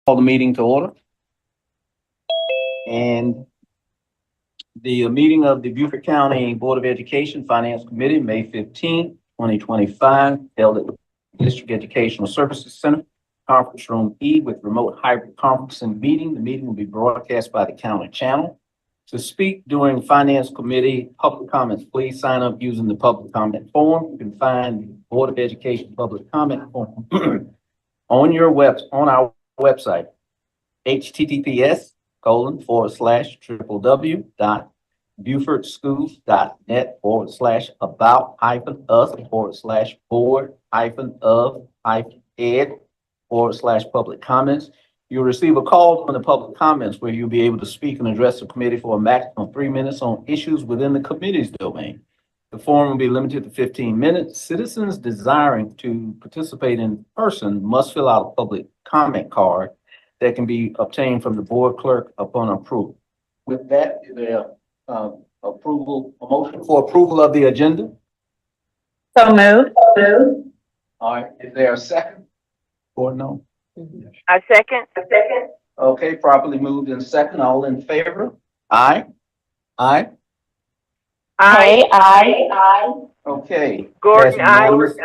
Call the meeting to order. And the meeting of the Beaufort County Board of Education Finance Committee, May 15th, 2025, held at the District Educational Services Center, Conference Room E with remote hybrid conferencing meeting. The meeting will be broadcast by the county channel. To speak during Finance Committee public comments, please sign up using the public comment form. You can find the Board of Education public comment form on our website, https://www.beaufortschools.net/about-us/board-of-ed/public comments. You'll receive a call from the public comments where you'll be able to speak and address the committee for a maximum of 3 minutes on issues within the committee's domain. The forum will be limited to 15 minutes. Citizens desiring to participate in person must fill out a public comment card that can be obtained from the board clerk upon approval. With that, is there a motion for approval of the agenda? So moved. All right, is there a second? Or no? I second. Okay, properly moved in second. All in favor? Aye. Aye. Aye. Okay. Gordon, Passed aye. unanimously.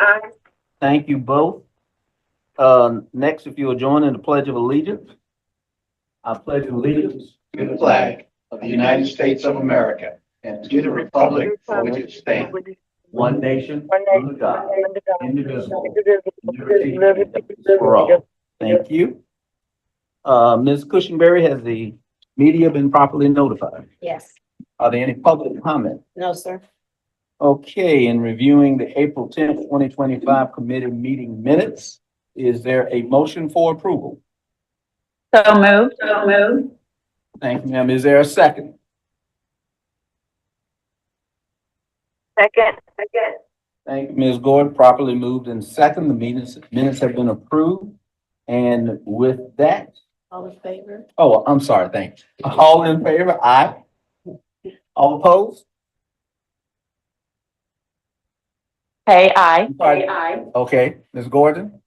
Thank you both. Next, if you'll join in the Pledge of Allegiance. I pledge allegiance to the flag of the United States of America and to the republic for which it stands, one nation, under God, indivisible, with liberty and justice for all. Thank you. Ms. Cushenberry, has the media been properly notified? Yes. Are there any public comment? No, sir. Okay, in reviewing the April 10th, 2025 committee meeting minutes, is there a motion for approval? So moved. Thank you, ma'am. Is there a second? Second. Thank you, Ms. Gordon. Properly moved in second. The minutes have been approved. And with that, All in favor? oh, I'm sorry. Thank you. All in favor? Aye. All opposed? Hey, aye. Sorry. Okay, Ms. Gordon?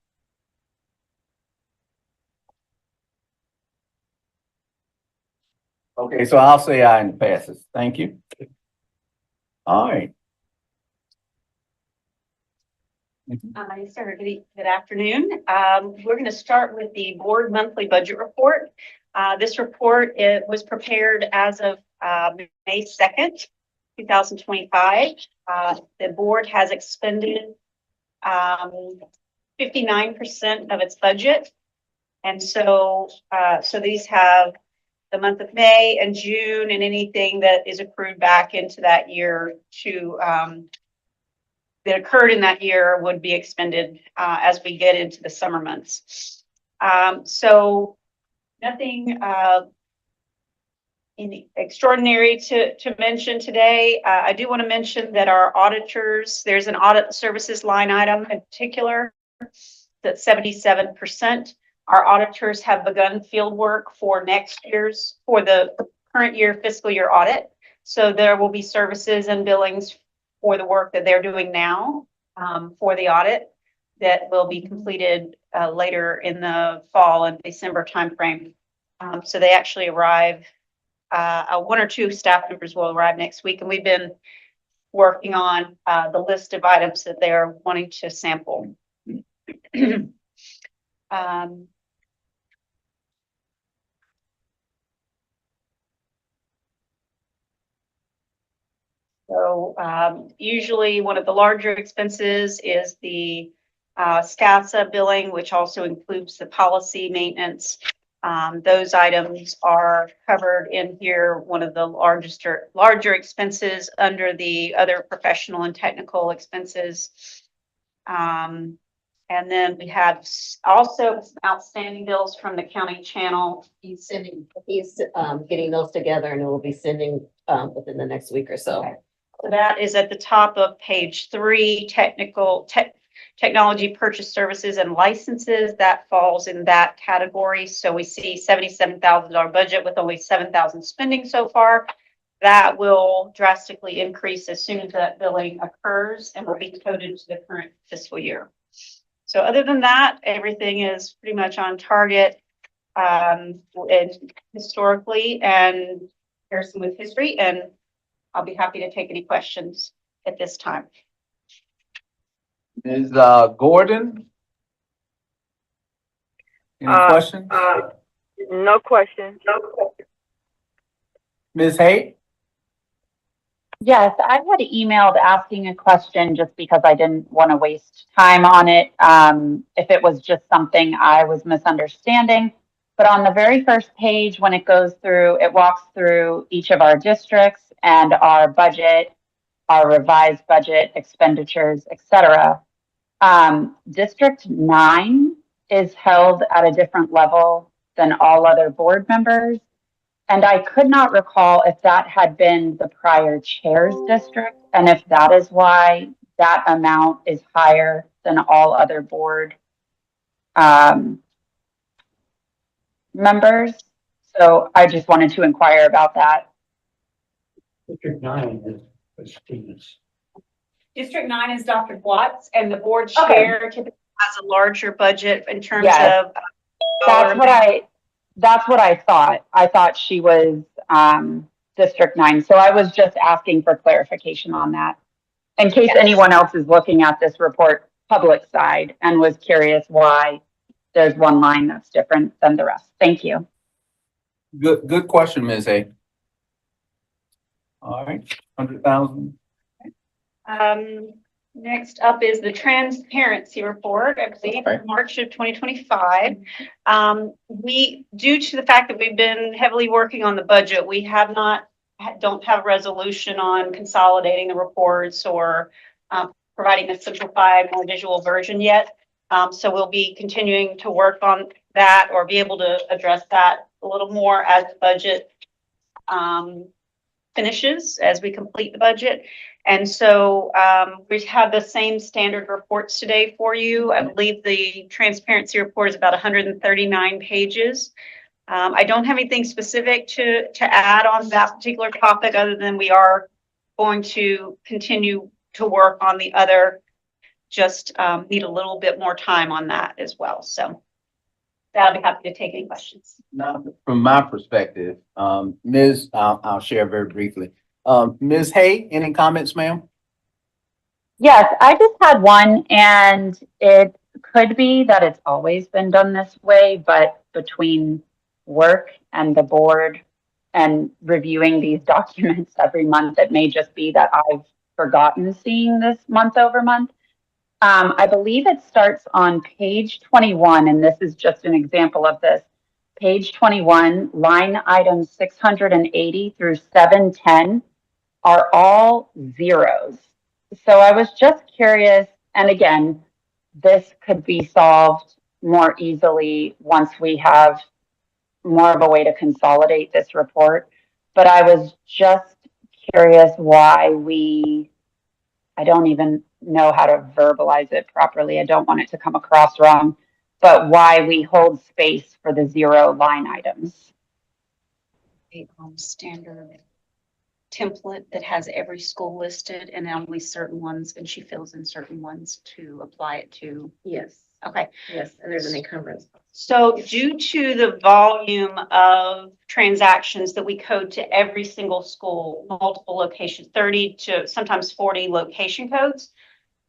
Okay, so I'll say aye and it passes. Thank you. All right. Yes, sir. Good afternoon. We're going to start with the board monthly budget report. This report was prepared as of May 2nd, 2025. The board has expended 59% of its budget. And so these have the month of May and June and anything that is accrued back into that year to that occurred in that year would be expended as we get into the summer months. So nothing extraordinary to mention today. I do want to mention that our auditors, there's an audit services line item in particular that's 77%. Our auditors have begun field work for the current year fiscal year audit. So there will be services and billings for the work that they're doing now for the audit that will be completed later in the fall and December timeframe. So they actually arrive, one or two staff members will arrive next week, and we've been working on the list of items that they are wanting to sample. So usually one of the larger expenses is the SCASA billing, which also includes the policy maintenance. Those items are covered in here. One of the larger expenses under the other professional and technical expenses. And then we have also outstanding bills from the county channel. He's getting those together and it will be sending within the next week or so. Okay. So that is at the top of page 3, technology purchase services and licenses. That falls in that category. So we see $77,000 budget with only $7,000 spending so far. That will drastically increase as soon as that billing occurs and will be coded to the current fiscal year. So other than that, everything is pretty much on target. and historically and comparison with history, and I'll be happy to take any questions at this time. Ms. Gordon? Any questions? No question. Ms. Hay? Yes, I had emailed asking a question just because I didn't want to waste time on it. If it was just something I was misunderstanding. But on the very first page, when it goes through, it walks through each of our districts and our budget, our revised budget expenditures, et cetera. District 9 is held at a different level than all other board members. And I could not recall if that had been the prior chair's district and if that is why that amount is higher than all other board members. So I just wanted to inquire about that. District 9 is Stevens. District 9 is Dr. Watts, and the board Okay. chair typically has a larger budget in terms Yes. of. That's what I thought. I thought she was District 9. So I was just asking for clarification on that. In case Yes. anyone else is looking at this report public side and was curious why there's one line that's different than the rest. Thank you. Good question, Ms. Hay. All right, 100,000. Next up is the transparency report, I believe, Okay. for March of 2025. Due to the fact that we've been heavily working on the budget, we don't have a resolution on consolidating the reports or providing a simplified, more visual version yet. So we'll be continuing to work on that or be able to address that a little more as the budget finishes, as we complete the budget. And so we have the same standard reports today for you. I believe the transparency report is about 139 pages. I don't have anything specific to add on that particular topic other than we are going to continue to work on the other, just need a little bit more time on that as well. So I'll be happy to take any questions. Now, from my perspective, I'll share very briefly. Ms. Hay, any comments, ma'am? Yes, I just had one, and it could be that it's always been done this way, but between work and the board and reviewing these documents every month, it may just be that I've forgotten seeing this month over month. I believe it starts on page 21, and this is just an example of this. Page 21, line items 680 through 710 are all zeros. So I was just curious, and again, this could be solved more easily once we have more of a way to consolidate this report. But I was just curious why I don't even know how to verbalize it properly. I don't want it to come across wrong, but why we hold space for the zero line items. A standard template that has every school listed and only certain ones, and she fills in certain ones to apply it to. Yes, Okay. yes, and there's an encumbrance. So due to the volume of transactions that we code to every single school, multiple locations, 30 to sometimes 40 location codes,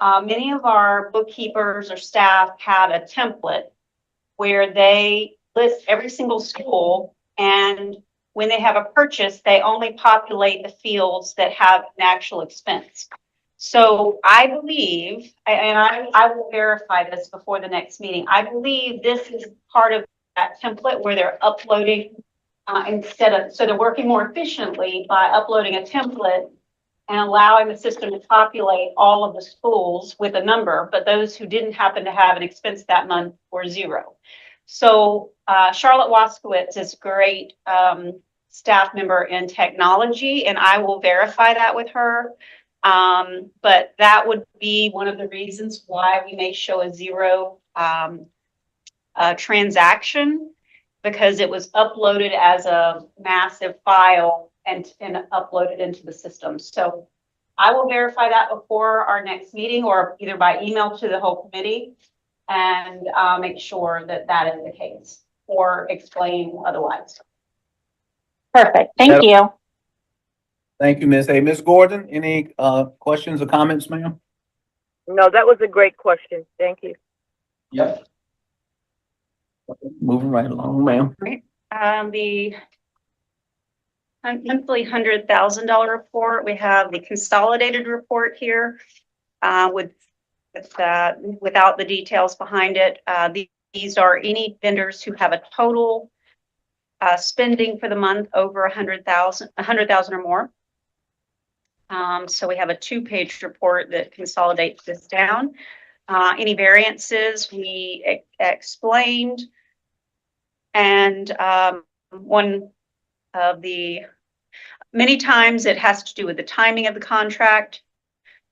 many of our bookkeepers or staff have a template where they list every single school, and when they have a purchase, they only populate the fields that have an actual expense. So I believe, and I will verify this before the next meeting, I believe this is part of that template where they're uploading so they're working more efficiently by uploading a template and allowing the system to populate all of the schools with a number, but those who didn't happen to have an expense that month were zero. So Charlotte Waskowitz is a great staff member in technology, and I will verify that with her. But that would be one of the reasons why we may show a zero transaction, because it was uploaded as a massive file and uploaded into the system. So I will verify that before our next meeting, or either by email to the whole committee, and make sure that that is the case. or explain otherwise. Perfect. Thank you. Thank you, Ms. A. Ms. Gordon, any, questions or comments, ma'am? No, that was a great question. Thank you. Yep. Moving right along, ma'am. The monthly $100,000 report, we have the consolidated report here, without the details behind it. These are any vendors who have a total spending for the month over 100,000 or more. So we have a 2-page report that consolidates this down. Any variances we explained, and one of the many times it has to do with the timing of the contract,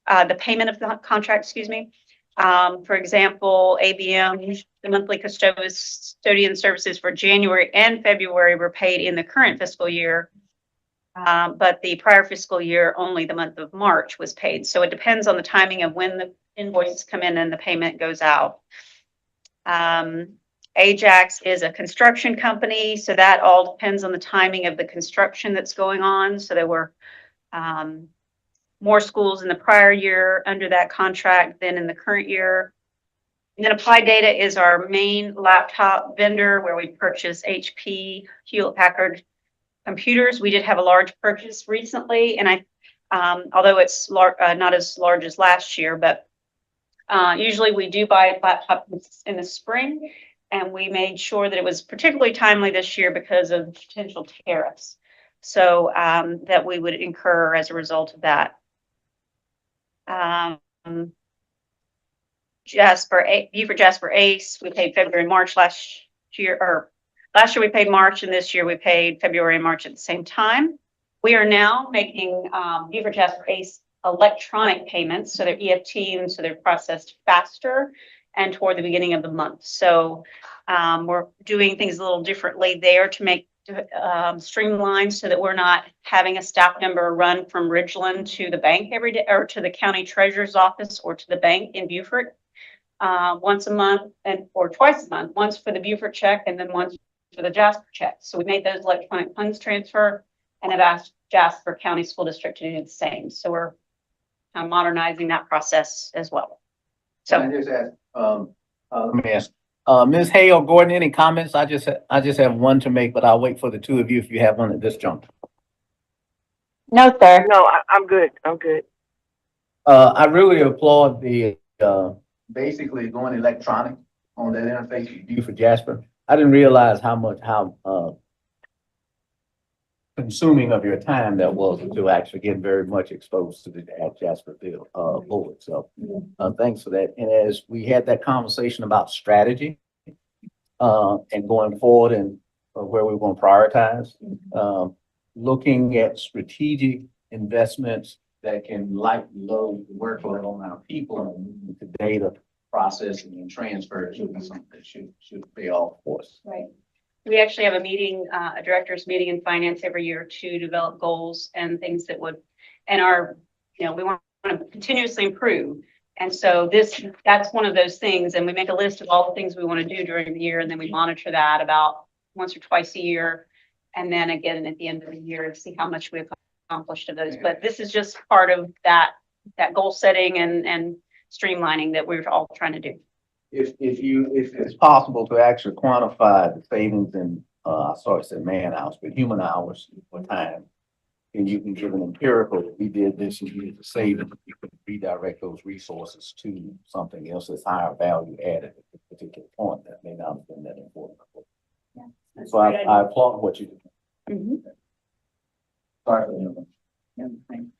the payment of the contract, excuse me. For example, ABM, the monthly custodian services for January and February were paid in the current fiscal year. But the prior fiscal year, only the month of March was paid. So it depends on the timing of when the invoices come in and the payment goes out. Ajax is a construction company, so that all depends on the timing of the construction that's going on. So there were more schools in the prior year under that contract than in the current year. And then Applied Data is our main laptop vendor where we purchase HP, Hewlett-Packard computers. We did have a large purchase recently, and although it's not as large as last year, but usually we do buy laptops in the spring, and we made sure that it was particularly timely this year because of potential tariffs. So that we would incur as a result of that. Beaufort Jasper Ace, we paid February, March last year, or last year we paid March, and this year we paid February and March at the same time. We are now making Beaufort Jasper Ace electronic payments, so they're EFT, and so they're processed faster and toward the beginning of the month. So we're doing things a little differently there to make streamlined so that we're not having a staff member run from Ridgeland to the bank every day, or to the county treasurer's office, or to the bank in Beaufort once a month or twice a month, once for the Beaufort check and then once for the Jasper check. So we made those electronic funds transfer and have asked Jasper County School District to do the same. So we're modernizing that process as well. So Can I just ask, let me ask, Ms. Hay or Gordon, any comments? I just have one to make, but I'll wait for the two of you if you have one at this juncture. No, sir. No, I'm good. I'm good. I really applaud the, basically going electronic on that interface you do for Jasper. I didn't realize how consuming of your time that was to actually get very much exposed to the Jasper board. So, thanks for that. And as we had that conversation about strategy, and going forward and where we want to prioritize, looking at strategic investments that can lighten load the workload on our people and the data processing and transfer should be something that should pay off for us. right. We actually have a meeting, a director's meeting in finance every year to develop goals and things that would, and we want to continuously improve. And so that's one of those things. And we make a list of all the things we want to do during the year. And then we monitor that about once or twice a year. And then again, at the end of the year, to see how much we accomplished of those. But this is just part of that goal setting and streamlining that we're all trying to do. If it's possible to actually quantify the savings in, I sort of said man hours, but human hours for time, and you can give an empirical, we did this and here's the savings, you can redirect those resources to something else that's higher value added at a particular point that may not have been that important. So I applaud what you do. Mhm. Sorry for the interruption.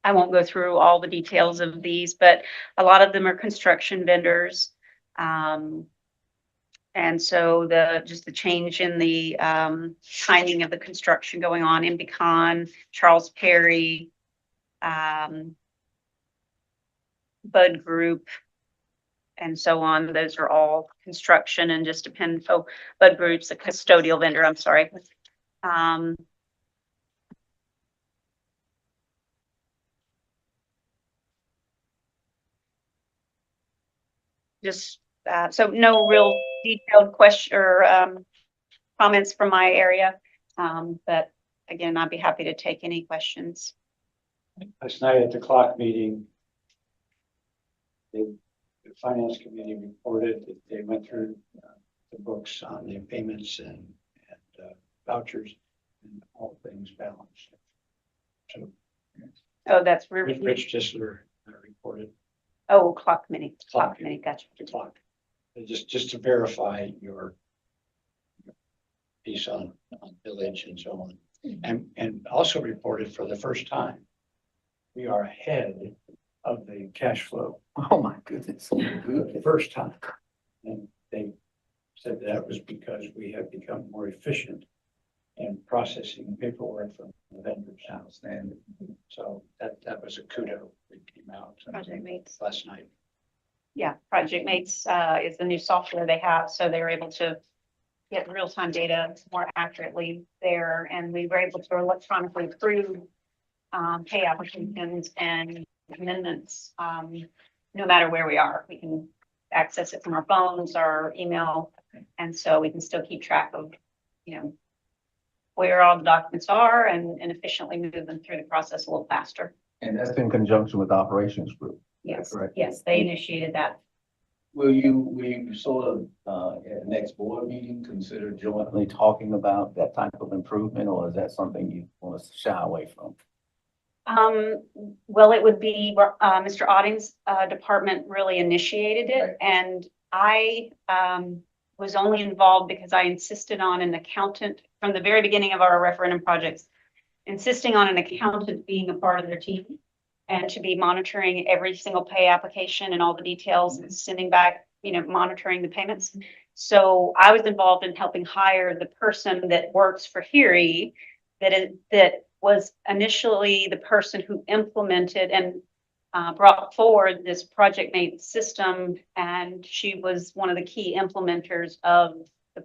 I won't go through all the details of these, but a lot of them are construction vendors. And so just the change in the timing of the construction going on in Pecan, Charles Perry, Bud Group, and so on. Those are all construction and just depend. Oh, Bud Group's a custodial vendor. I'm sorry. Just So no real detailed question or comments from my area. But again, I'd be happy to take any questions. Last night at the clock meeting, the finance committee reported that they went through the books on the payments and vouchers and all things balanced. So Oh, that's Rich really, Tisler reported oh, clock committee, Clock gotcha. the clock. Just to verify your piece on village and so on. And also reported for the first time, we are ahead of the cash flow Oh, my goodness. for the first time. And they said that was because we have become more efficient in processing paperwork from the vendors. Outstanding. So that was a kudo that came out Project Mates. last night. Yeah, Project Mates is the new software they have, so they're able to get real-time data more accurately there, and we were able to electronically approve pay applications and amendments, no matter where we are. We can access it from our phones, our email, and so we can still keep track of, where all the documents are and efficiently move them through the process a little faster. And that's in conjunction with operations group. Yes, Correct. yes, they initiated that. Will you sort of, at the next board meeting, consider jointly talking about that type of improvement, or is that something you want us to shy away from? Well, it would be, Mr. Otting's, department really initiated it, and I, was only involved because I insisted on an accountant from the very beginning of our referendum projects, insisting on an accountant being a part of their team and to be monitoring every single pay application and all the details and sending back, monitoring the payments. So I was involved in helping hire the person that works for Heary that was initially the person who implemented and brought forward this Project Mate system, and she was one of the key implementers of the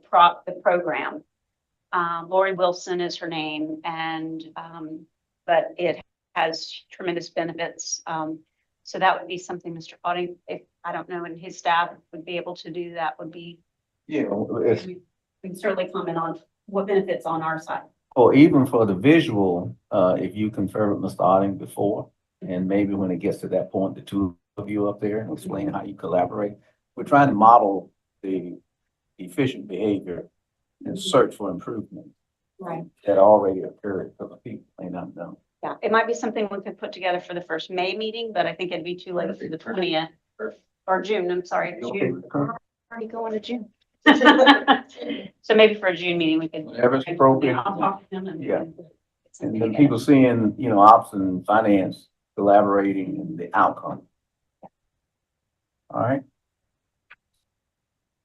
program. Lori Wilson is her name, and but it has tremendous benefits. So that would be something Mr. Otting, if I don't know, and his staff would be able to do that. Would be Yeah, it's, we can certainly comment on what benefits on our side. or even for the visual, if you confer with Mr. Otting before, and maybe when it gets to that point, the two of you up there and explain how you collaborate. We're trying to model the efficient behavior and search for improvement Right. that already occurred for the people may not know. Yeah, it might be something we could put together for the first May meeting, but I think it'd be too late for the 20th or June. I'm sorry, You okay June. with that? Already going to June. So maybe for a June meeting, we could. Whatever's appropriate. I'll talk to them and. Yeah. get And something then together. people seeing, ops and finance collaborating and the outcome. All right.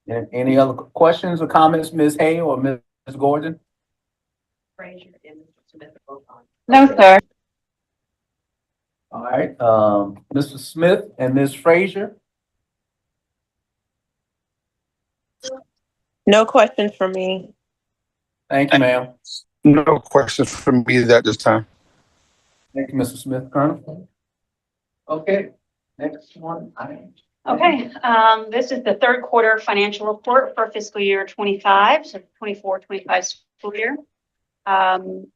And any other questions or comments, Ms. Hay or Ms. Gordon? Frazier and Mr. Smith are both on. No, sir. All right, Mr. Smith and Ms. Frazier? No questions for me. Thank you, ma'am. No questions from me at this time. Thank you, Mr. Smith, Colonel. Okay, next one. Okay, this is the third quarter financial report for fiscal year 25, so 24-25 school year.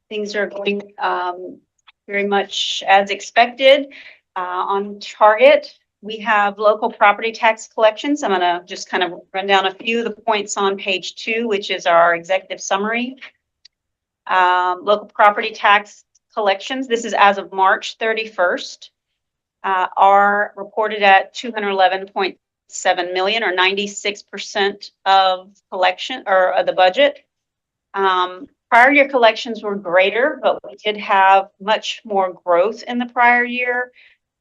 Things are going very much as expected, on target. We have local property tax collections. I'm gonna just kind of run down a few of the points on page 2, which is our executive summary. Local property tax collections, this is as of March 31st. Are reported at 211.7 million, or 96% of collection or of the budget. Prior year collections were greater, but we did have much more growth in the prior year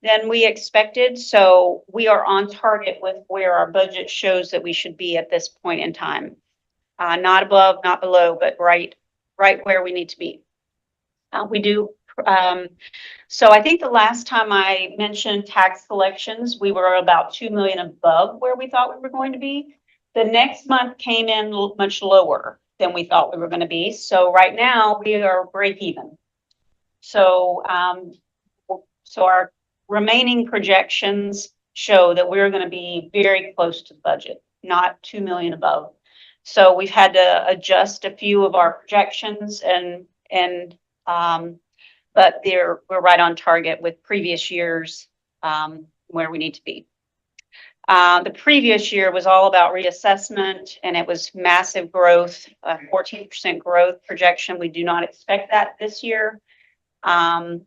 than we expected. So we are on target with where our budget shows that we should be at this point in time. Not above, not below, but right where we need to be. We do. So I think the last time I mentioned tax collections, we were about 2 million above where we thought we were going to be. The next month came in much lower than we thought we were going to be. So right now we are break even. So, so our remaining projections show that we're going to be very close to the budget not 2 million above. So we've had to adjust a few of our projections but we're right on target with previous years, where we need to be. The previous year was all about reassessment, and it was massive growth, 14% growth projection. We do not expect that this year. And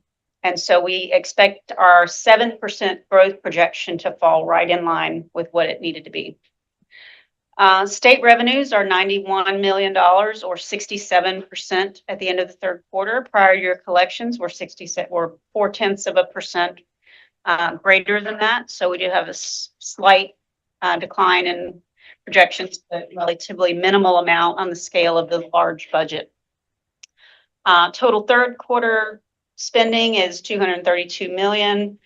so we expect our 7% growth projection to fall right in line with what it needed to be. State revenues are $91 million, or 67% at the end of the third quarter. Prior year collections were 0.4% greater than that. So we do have a slight decline in projections, but relatively minimal amount on the scale of the large budget. Total third quarter spending is $232 million,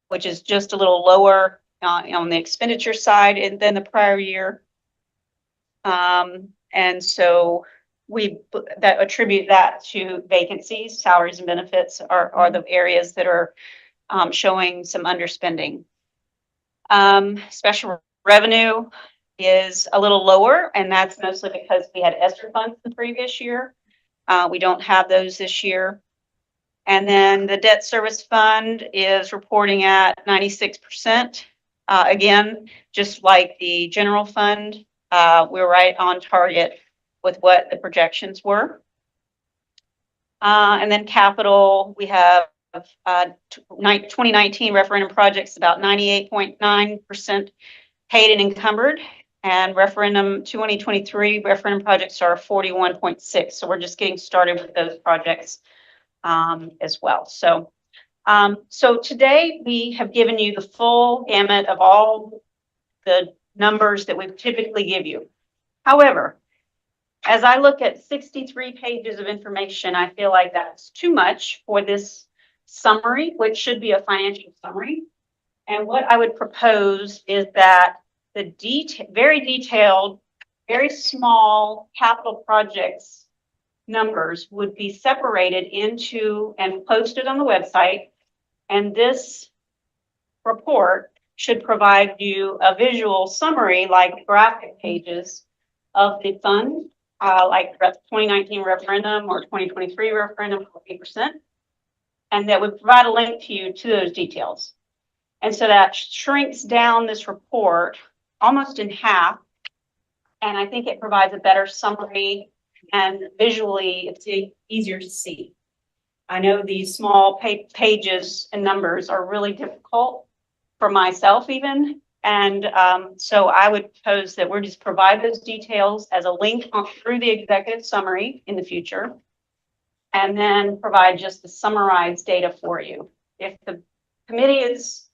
which is just a little lower on the expenditure side than the prior year. And so we attribute that to vacancies. Salaries and benefits are the areas that are showing some underspending. Special revenue is a little lower, and that's mostly because we had ESSER funds the previous year. We don't have those this year. And then the debt service fund is reporting at 96%. Again, just like the general fund, we're right on target with what the projections were. And then capital, we have 2019 referendum projects about 98.9% paid and encumbered, and 2023 referendum projects are 41.6%. So we're just getting started with those projects as well. So today we have given you the full gamut of all the numbers that we typically give you. However, as I look at 63 pages of information, I feel like that's too much for this summary, which should be a financial summary. And what I would propose is that the very detailed, very small capital projects numbers would be separated into and posted on the website. And this report should provide you a visual summary, like graphic pages of the fund, like 2019 referendum or 2023 referendum, 40%. And that would provide a link to you to those details. And so that shrinks down this report almost in half. And I think it provides a better summary, and visually it's easier to see. I know these small pages and numbers are really difficult for myself even. And so I would propose that we're just provide those details as a link through the executive summary in the future, and then provide just the summarized data for you. If the committee is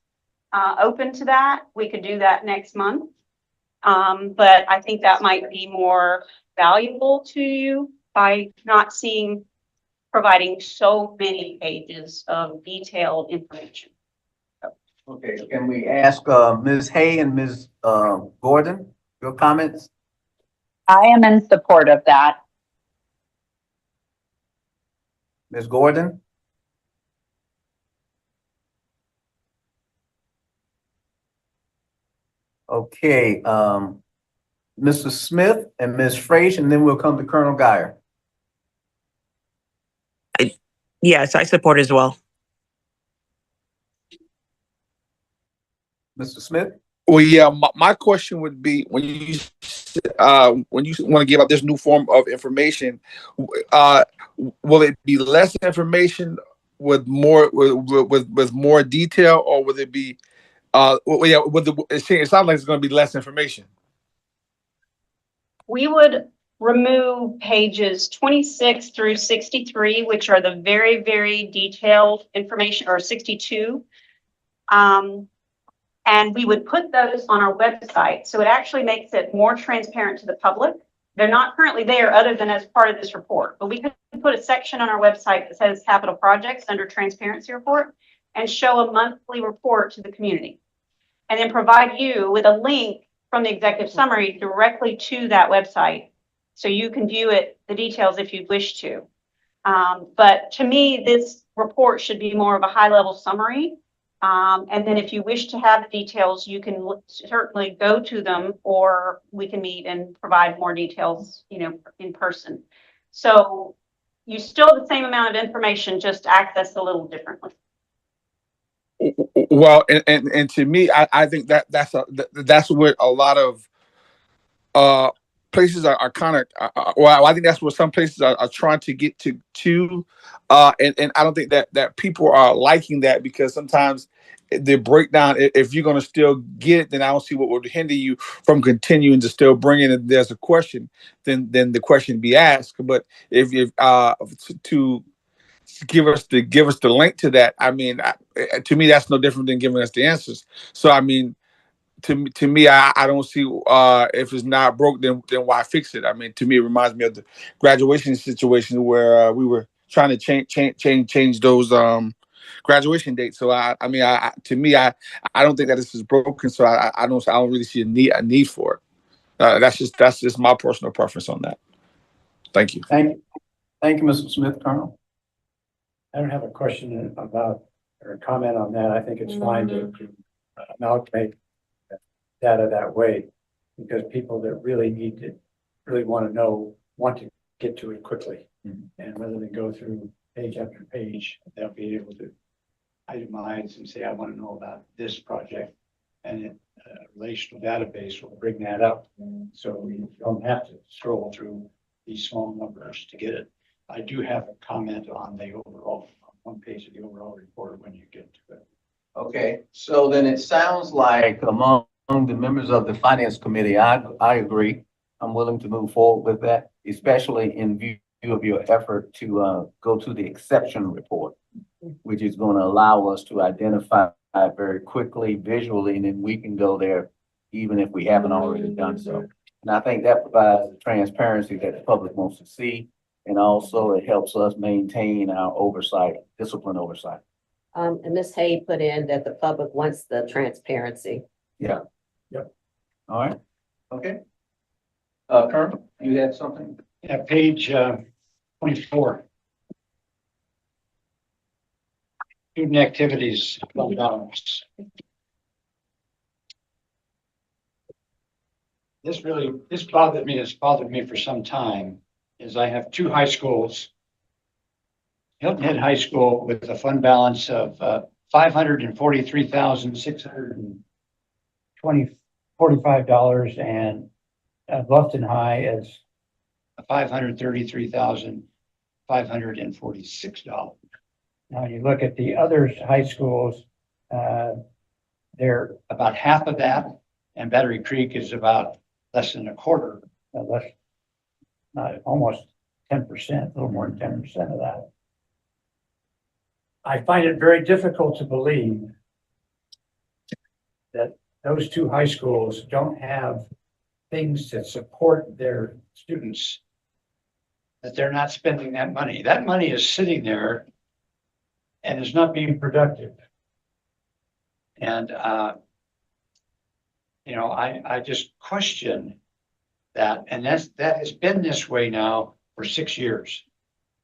open to that, we could do that next month. But I think that might be more valuable to you by not providing so many pages of detailed information. Okay, can we ask Ms. Hay and Ms. Gordon, your comments? I am in support of that. Ms. Gordon? Okay, Mr. Smith and Ms. Frazier, and then we'll come to Colonel Geyer. Yes, I support as well. Mr. Smith? Well, yeah, my question would be when you want to give out this new form of information, will it be less information with more with more detail, or will it be it sounds like it's going to be less information. We would remove pages 26 through 63, which are the very, very detailed information, or 62. And we would put those on our website. So it actually makes it more transparent to the public. They're not currently there other than as part of this report, but we could put a section on our website that says capital projects under transparency report and show a monthly report to the community. And then provide you with a link from the executive summary directly to that website. So you can view the details if you wish to. But to me, this report should be more of a high level summary And then if you wish to have the details, you can certainly go to them, or we can meet and provide more details, in person. So you still have the same amount of information, just accessed a little differently. Well, and to me, I think that's what a lot of uh places are kind of well, I think that's what some places are trying to get to and I don't think that people are liking that, because sometimes the breakdown, if you're going to still get it, then I don't see what would hinder you from continuing to still bring it. If there's a question, then the question be asked. But if to give us the link to that, I mean, to me that's no different than giving us the answers. So I mean, to me, I don't see if it's not broke, then why fix it? I mean, to me, it reminds me of the graduation situation where we were trying to change those graduation dates. So I mean, to me, I don't think that this is broken. So I don't really see a need for it. That's just my personal preference on that. Thank you. Thank you, Mr. Smith. Colonel? I don't have a question about or a comment on that. I think it's fine to amalgamate data that way, because people that really want to know, want to get to it quickly. And rather than go through page after page, they'll be able to itemize and say, I want to know about this project. And a relational database will bring that up. So you don't have to scroll through these small numbers to get it. I do have a comment on the overall, one page of the overall report when you get to it. Okay, so then it sounds like among the members of the finance committee, I agree. I'm willing to move forward with that, especially in view of your effort to go to the exception report, which is going to allow us to identify very quickly visually, and then we can go there even if we haven't already done so. And I think that provides the transparency that the public wants to see. And also it helps us maintain our oversight, discipline oversight. And Ms. Hay put in that the public wants the transparency. Yeah. Yep. All right. Okay. Colonel, you had something? Yeah, page 24. Student activities, $12. This bothered me. It's bothered me for some time. Is I have two high schools. Hilton Head High School with a fund balance of $543,645, and Bluffton High is $533,546. Now, you look at the other high schools, they're about half of that, and Battery Creek is about less than a quarter, almost 10%, a little more than 10% of that. I find it very difficult to believe that those two high schools don't have things that support their students, that they're not spending that money. That money is sitting there and is not being productive. And, I just question that. And that has been this way now for 6 years.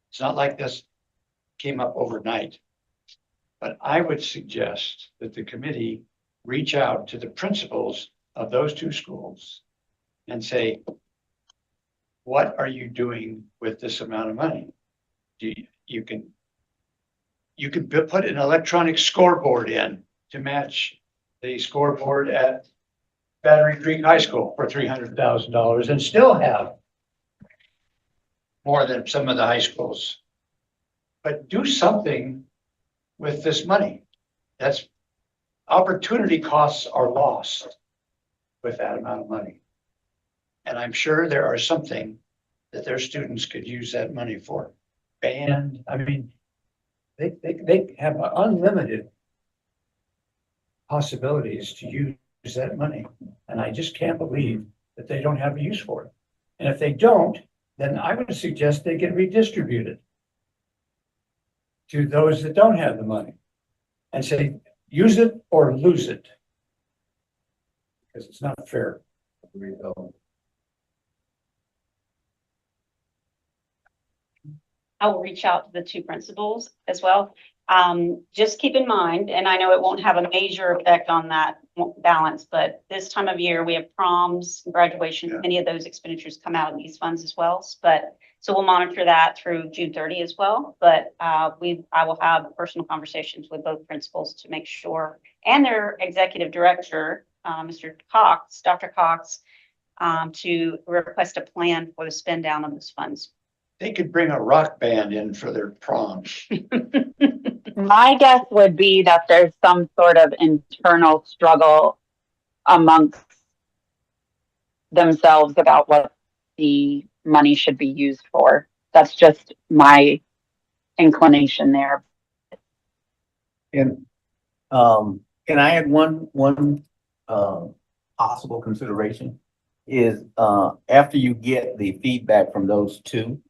It's not like this came up overnight. But I would suggest that the committee reach out to the principals of those two schools and say, what are you doing with this amount of money? You can put an electronic scoreboard in to match the scoreboard at Battery Creek High School for $300,000 and still have more than some of the high schools. But do something with this money. That's opportunity costs are lost with that amount of money. And I'm sure there are something that their students could use that money for. Band, I mean, they have unlimited possibilities to use that money. And I just can't believe that they don't have a use for it. And if they don't, then I would suggest they get redistributed to those that don't have the money and say, use it or lose it. Because it's not fair. I will reach out to the two principals as well. Just keep in mind, and I know it won't have a major effect on that balance, but this time of year, we have proms, graduation, many of those expenditures come out of these funds as well. But, so we'll monitor that through June 30 as well. But I will have personal conversations with both principals to make sure, and their executive director, Mr. Cox, Dr. Cox, to request a plan for the spend down of those funds. They could bring a rock band in for their prom. My guess would be that there's some sort of internal struggle amongst themselves about what the money should be used for. That's just my inclination there. And, can I add one, possible consideration? Is, after you get the feedback from those two,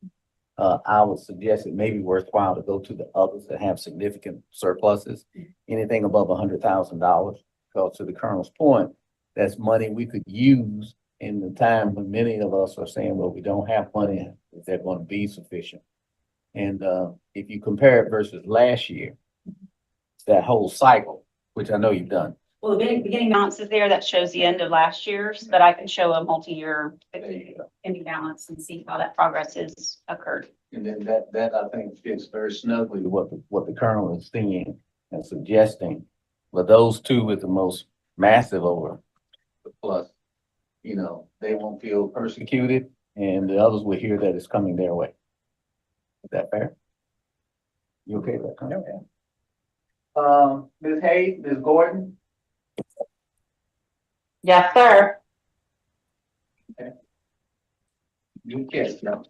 I would suggest it may be worthwhile to go to the others that have significant surpluses, anything above $100,000. Because to the Colonel's point, that's money we could use in the time when many of us are saying, well, we don't have money, is that going to be sufficient? And, if you compare it versus last year, that whole cycle, which I know you've done. Well, the beginning balance is there that shows the end of last year's, but I can show a multi-year ending balance and see how that progress has occurred. And then that I think fits very snugly to what the Colonel is seeing and suggesting. But those two with the most massive over the plus, they won't feel persecuted and the others will hear that it's coming their way. Is that fair? You okay with that, Colonel? Ms. Hayes, Ms. Gordon? Yes, sir. You catch now.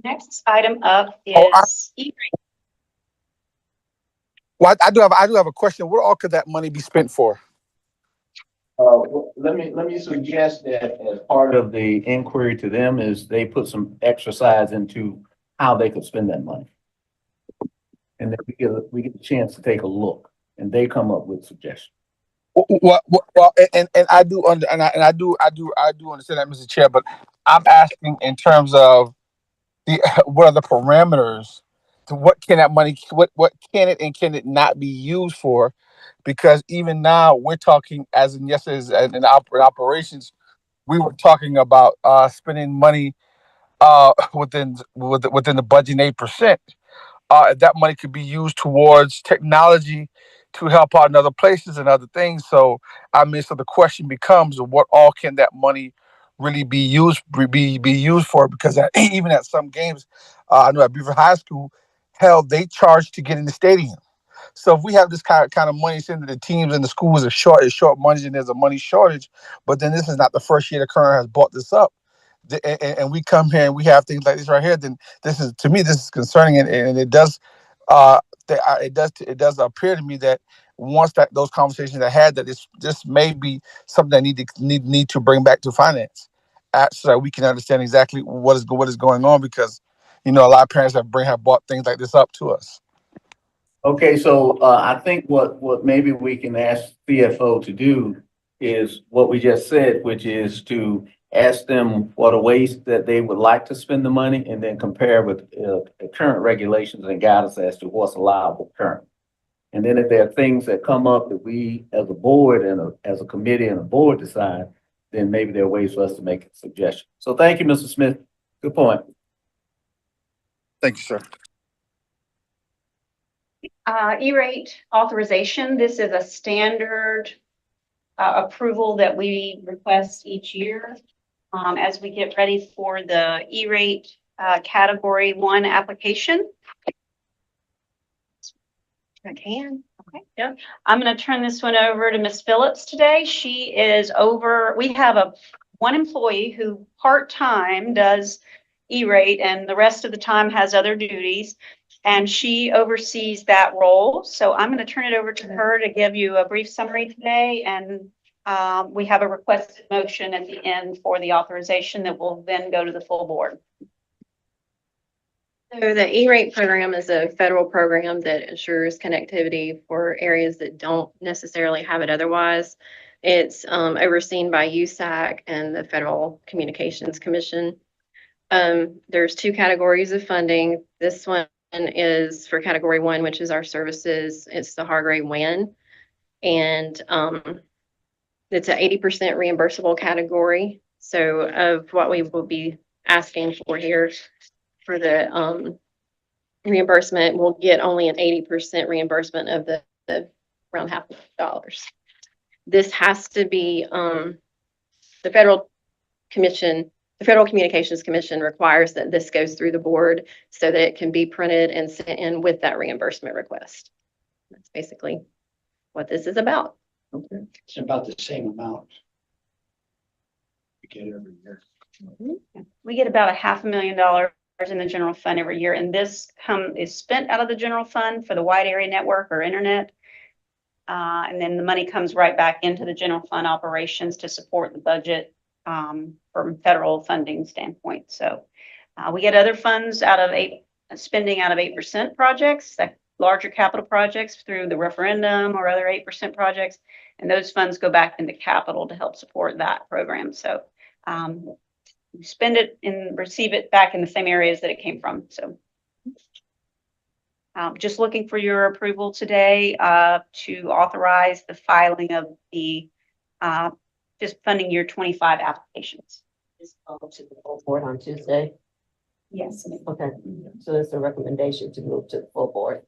Next item up Oh, is E-rate. Well, I do have a question. What all could that money be spent for? Let me suggest that as part of the inquiry to them is they put some exercise into how they could spend that money. And then we get a chance to take a look and they come up with suggestions. Well, and I do I do understand that, Mr. Chair, but I'm asking in terms of the what are the parameters to what can that money what can it and can it not be used for? Because even now we're talking as in yesterday's in operations, we were talking about spending money within the budget 8%. That money could be used towards technology to help out in other places and other things. So so the question becomes, what all can that money really be used for? Because even at some games, I know at Beaufort High School, hell, they charge to get in the stadium. So if we have this kind of money sent to the teams and the schools are short money and there's a money shortage, but then this is not the first year the Colonel has brought this up. And we come here and we have things like this right here, then this is, to me, this is concerning, and it does, it does appear to me that once that those conversations are had, that this may be something that need to bring back to finance, so that we can understand exactly what is going on, because a lot of parents have brought things like this up to us. Okay, so I think what maybe we can ask CFO to do is what we just said, which is to ask them what are ways that they would like to spend the money and then compare with the current regulations and guidance as to what's allowable current. And then if there are things that come up that we as a board and as a committee and a board decide, then maybe there are ways for us to make a suggestion. So thank you, Mr. Smith. Good point. Thank you, sir. E-rate authorization. This is a standard approval that we request each year as we get ready for the E-rate category 1 application. I can. Okay. Yeah. I'm going to turn this one over to Ms. Phillips today. She is over. We have one employee who part-time does E-rate and the rest of the time has other duties, and she oversees that role. So I'm going to turn it over to her to give you a brief summary today, and we have a requested motion at the end for the authorization that will then go to the full board. So the E-rate program is a federal program that ensures connectivity for areas that don't necessarily have it otherwise. It's overseen by USAC and the Federal Communications Commission. There's two categories of funding. This one is for category one, which is our services. It's the Hargrave WAN. And it's an 80% reimbursable category. So of what we will be asking for here for the reimbursement, we'll get only an 80% reimbursement of the around $500,000. This has to be the Federal Communications Commission requires that this goes through the board so that it can be printed and sent in with that reimbursement request. That's basically what this is about. Okay. It's about the same amount. We get it every year. We get about $500,000 in the general fund every year, and this is spent out of the general fund for the wide area network or internet. And then the money comes right back into the general fund operations to support the budget from federal funding standpoint. So we get other funds out of spending out of 8% projects, that larger capital projects through the referendum or other 8% projects. And those funds go back into capital to help support that program. So we spend it and receive it back in the same areas that it came from. So just looking for your approval today to authorize the filing of the just funding year 25 applications. Just go to the full board on Tuesday. Yes. Okay, so it's a recommendation to move to the full board.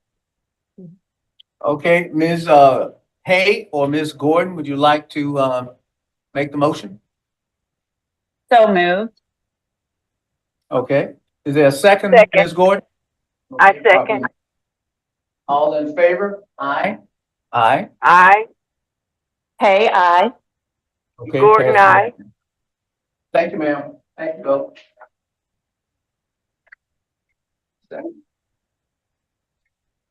Okay, Ms. Hay or Ms. Gordon, would you like to make the motion? So moved. Okay, is there a second, Second. Ms. Gordon? I second. All in favor? Aye. Aye. Aye. Hay, aye. Okay. Gordon, passed. aye. Thank you, ma'am. Thank you, Bill.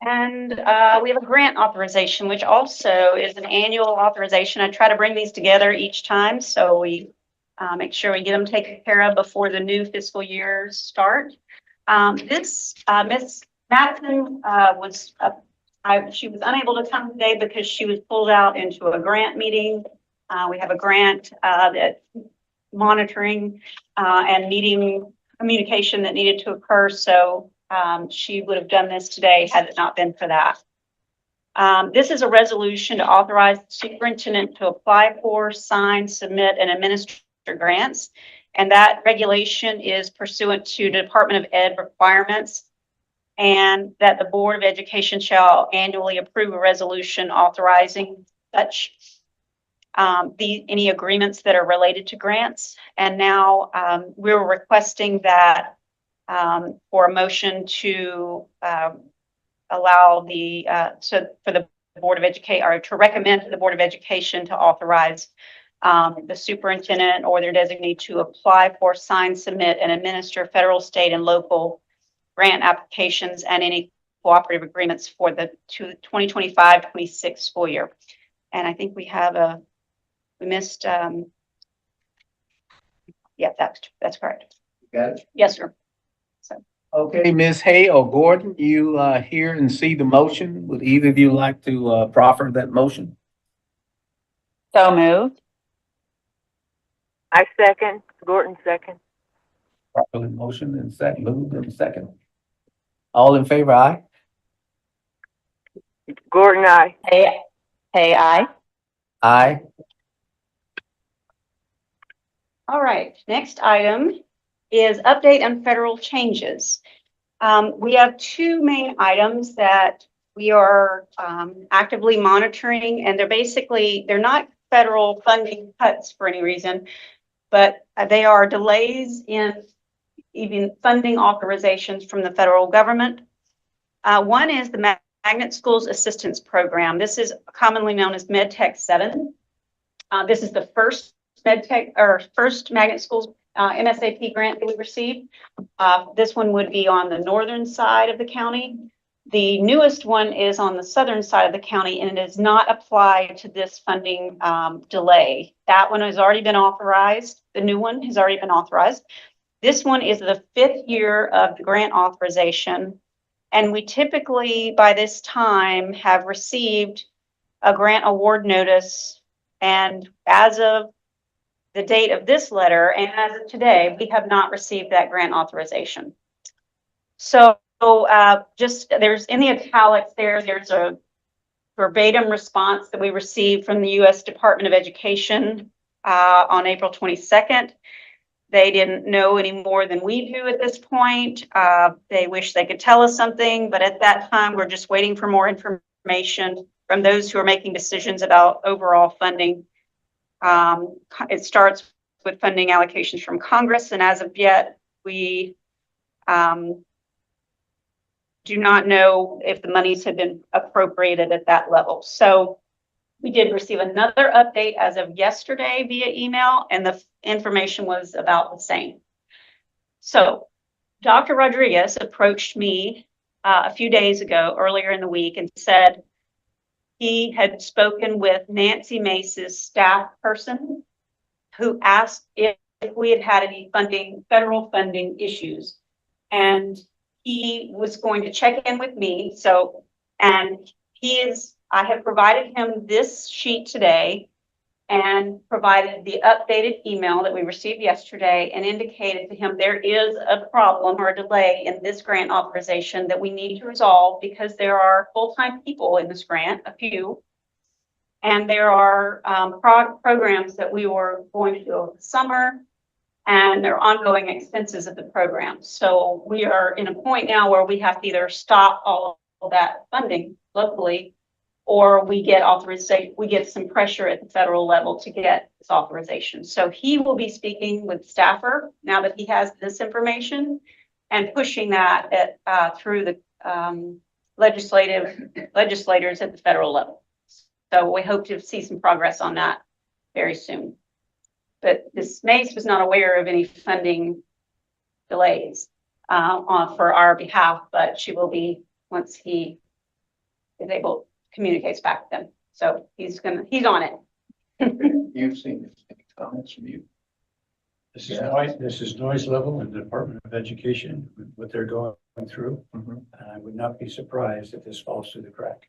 And we have a grant authorization, which also is an annual authorization. I try to bring these together each time, so we make sure we get them taken care of before the new fiscal years start. Ms. Madison she was unable to come today because she was pulled out into a grant meeting. We have a grant that monitoring and meeting communication that needed to occur. So she would have done this today had it not been for that. This is a resolution to authorize the superintendent to apply for, sign, submit, and administer grants. And that regulation is pursuant to Department of Ed requirements, and that the Board of Education shall annually approve a resolution authorizing such any agreements that are related to grants. And now we're requesting that for a motion to allow the for the Board of Education, or to recommend to the Board of Education to authorize the superintendent or their designee to apply for, sign, submit, and administer federal, state, and local grant applications and any cooperative agreements for the 2025-26 school year. And I think we have we missed, yeah, that's correct. Got it? Yes, sir. Okay, Ms. Hay or Gordon, you hear and see the motion. Would either of you like to proffer that motion? So moved. I second. Gordon second. Properly motion and second, moved and second. All in favor, aye? Gordon, aye. Hay, aye. Aye. All right, next item is update on federal changes. We have two main items that we are actively monitoring, and they're not federal funding cuts for any reason, but they are delays in even funding authorizations from the federal government. One is the Magnet Schools Assistance Program. This is commonly known as MedTech 7. This is the first first Magnet Schools MSAP grant that we received. This one would be on the northern side of the county. The newest one is on the southern side of the county, and it does not apply to this funding delay. That one has already been authorized. The new one has already been authorized. This one is the 5th year of the grant authorization, and we typically by this time have received a grant award notice And as of the date of this letter, and as of today, we have not received that grant authorization. So just there's in the italics there's a verbatim response that we received from the U.S. Department of Education on April 22nd. They didn't know any more than we do at this point. They wish they could tell us something, but at that time, we're just waiting for more information from those who are making decisions about overall funding. It starts with funding allocations from Congress, and as of yet, we do not know if the monies have been appropriated at that level. So we did receive another update as of yesterday via email, and the information was about the same. So Dr. Rodriguez approached me a few days ago, earlier in the week, and said he had spoken with Nancy Mace's staff person who asked if we had had any federal funding issues. And he was going to check in with me. So, and I have provided him this sheet today and provided the updated email that we received yesterday and indicated to him there is a problem or a delay in this grant authorization that we need to resolve because there are full-time people in this grant, a few, and there are programs that we were going to do over the summer, and there are ongoing expenses of the program. So we are in a point now where we have to either stop all of that funding locally, or we get authorization, we get some pressure at the federal level to get this authorization. So he will be speaking with staffer now that he has this information and pushing that through the legislators at the federal level. So we hope to see some progress on that very soon. But Ms. Mace was not aware of any funding delays for our behalf, but she will be once he is able communicates back with them. So he's on it. You've seen this. Any comments from you? This is noise level in the Department of Education, what they're going through. Mm-hmm. I would not be surprised if this falls through the crack.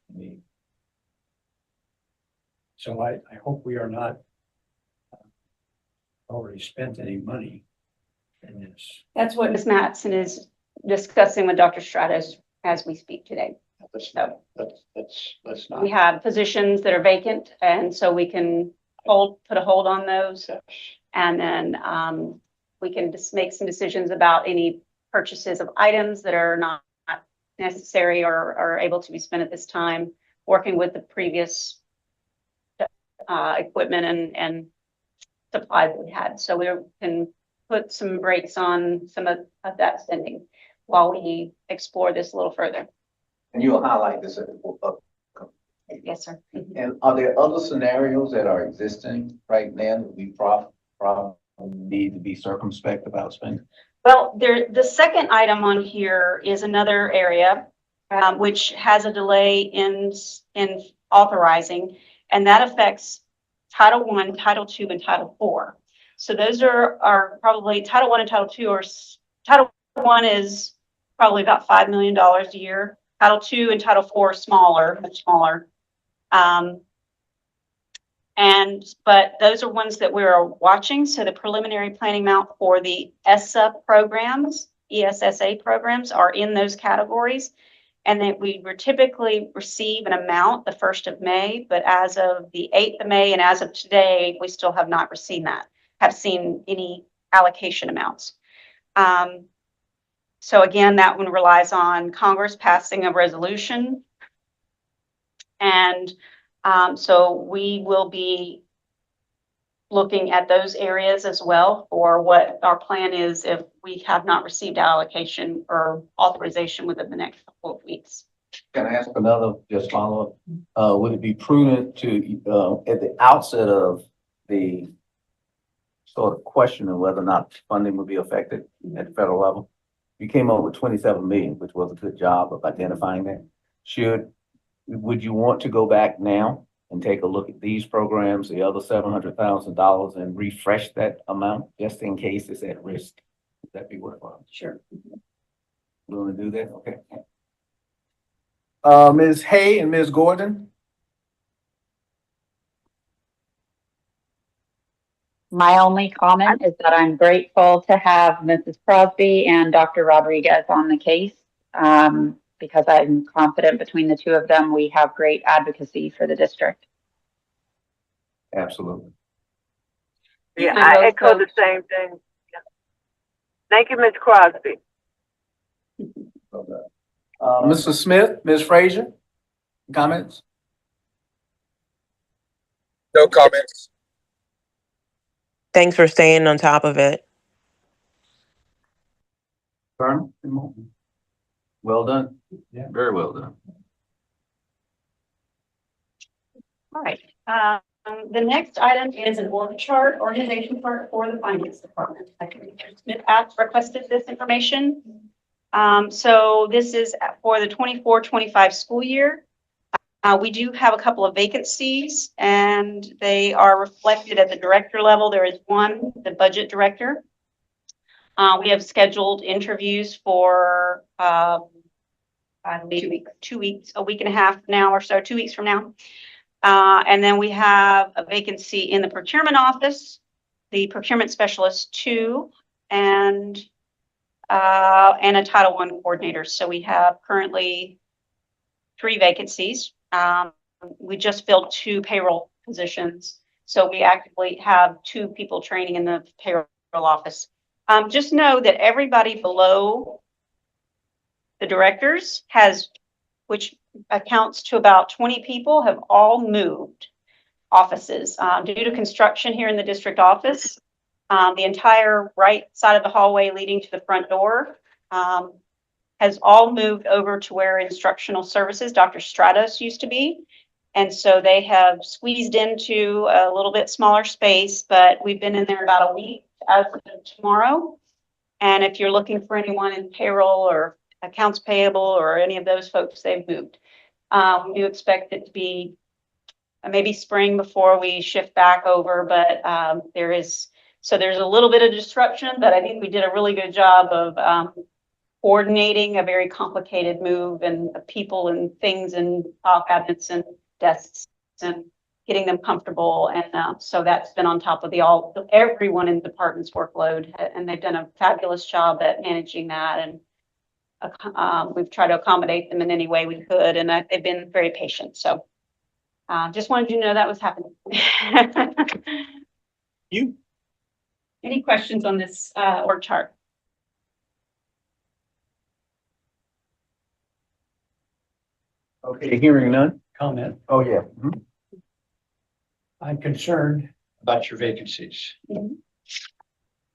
So I hope we are not already spent any money in this. That's what Ms. Mattson is discussing with Dr. Stratus as we speak today. Let's not. We have positions that are vacant, and so we can put a hold on those. And then we can just make some decisions about any purchases of items that are not necessary or are able to be spent at this time, working with the previous equipment and supplies that we had. So we can put some brakes on some of that spending while we explore this a little further. And you'll highlight this at the Yes, sir. And are there other scenarios that are existing right now that we probably need to be circumspect about spending? Well, the second item on here is another area which has a delay in authorizing, and that affects Title I, Title II, and Title IV. So those are probably Title I and Title II, or Title I is probably about $5 million a year. Title II and Title IV are smaller, much smaller. But those are ones that we're watching. So the preliminary planning amount for the ESSA programs, ESSA programs, are in those categories. And that we typically receive an amount the 1st of May, but as of the 8th of May and as of today, we still have not seen any allocation amounts. So again, that one relies on Congress passing a resolution. And so we will be looking at those areas as well for what our plan is if we have not received allocation or authorization within the next couple of weeks. Can I ask another just follow up? Would it be prudent to, at the outset of the sort of question of whether or not funding would be affected at the federal level? You came up with 27 million, which was a good job of identifying that. Would you want to go back now and take a look at these programs, the other $700,000, and refresh that amount just in case it's at risk? Would that be worthwhile? Sure. Willing to do that? Okay. Ms. Hay and Ms. Gordon? My only comment is that I'm grateful to have Mrs. Crosby and Dr. Rodriguez on the case, because I'm confident between the two of them, we have great advocacy for the district. Absolutely. Yeah, I I both echo the folks- same thing. Yeah. Thank you, Ms. Crosby. Mrs. Smith, Ms. Frazier, comments? No comments. Thanks for staying on top of it. Vernon? Well done. Yeah. Very well done. All right. The next item is an org chart, organization chart for the finance department. Commissioner Smith requested this information. So this is for the 24-25 school year. We do have a couple of vacancies and they are reflected at the director level. There is one, the budget director. We have scheduled interviews for I believe 2 weeks, a week and a half now or so, 2 weeks from now. And then we have a vacancy in the procurement office, the procurement specialist 2, and a Title I coordinator. So we have currently 3 vacancies. We just filled 2 payroll positions. So we actively have 2 people training in the payroll office. Just know that everybody below the directors which accounts to about 20 people, have all moved offices due to construction here in the district office. The entire right side of the hallway leading to the front door has all moved over to where instructional services, Dr. Stratos used to be. And so they have squeezed into a little bit smaller space, but we've been in there about a week as of tomorrow. And if you're looking for anyone in payroll or accounts payable or any of those folks, they've moved. We do expect it to be maybe spring before we shift back over, but there's a little bit of disruption, but I think we did a really good job of coordinating a very complicated move and people and things and file cabinets and desks and getting them comfortable. And so that's been on top of everyone in the department's workload, and they've done a fabulous job at managing that. And we've tried to accommodate them in any way we could, and they've been very patient. So just wanted you to know that was happening. You? Any questions on this org chart? Okay, hearing none. Comment. Oh, yeah. I'm concerned about your vacancies. Mhm.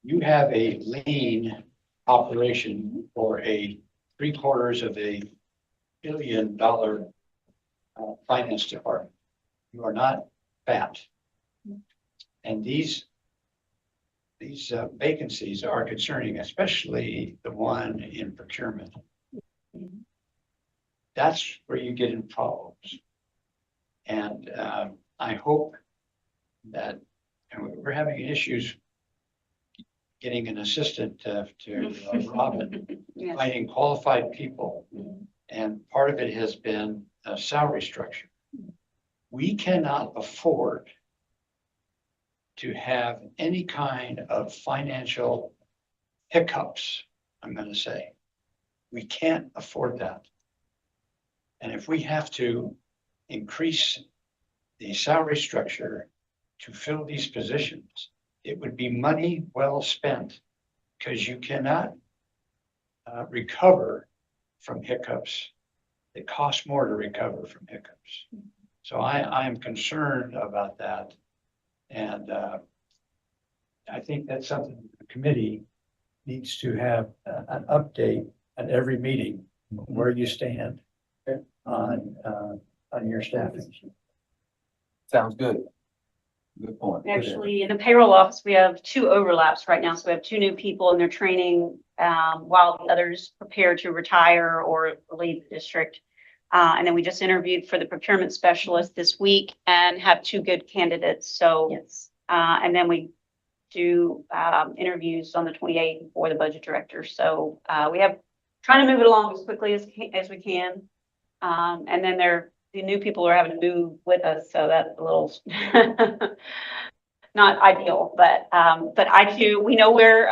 You have a lean operation for a $750 million finance department. You are not fat. And these vacancies are concerning, especially the one in procurement. That's where you get in problems. And I hope that, and we're having issues getting an assistant to Robin, Yes. finding qualified people. And part of it has been a salary structure. We cannot afford to have any kind of financial hiccups, I'm going to say. We can't afford that. And if we have to increase the salary structure to fill these positions, it would be money well spent, because you cannot recover from hiccups. It costs more to recover from hiccups. So I am concerned about that. And I think that's something the committee needs to have an update at every meeting, where you stand on your staffing. Sounds good. Good point. Actually, in the payroll office, we have 2 overlaps right now. So we have 2 new people and they're training while the others prepare to retire or leave the district. And then we just interviewed for the procurement specialist this week and have 2 good candidates. So, Yes. and then we do interviews on the 28th for the budget director. So we have trying to move it along as quickly as we can. And then the new people are having to move with us. So that's a little, not ideal, but we know where,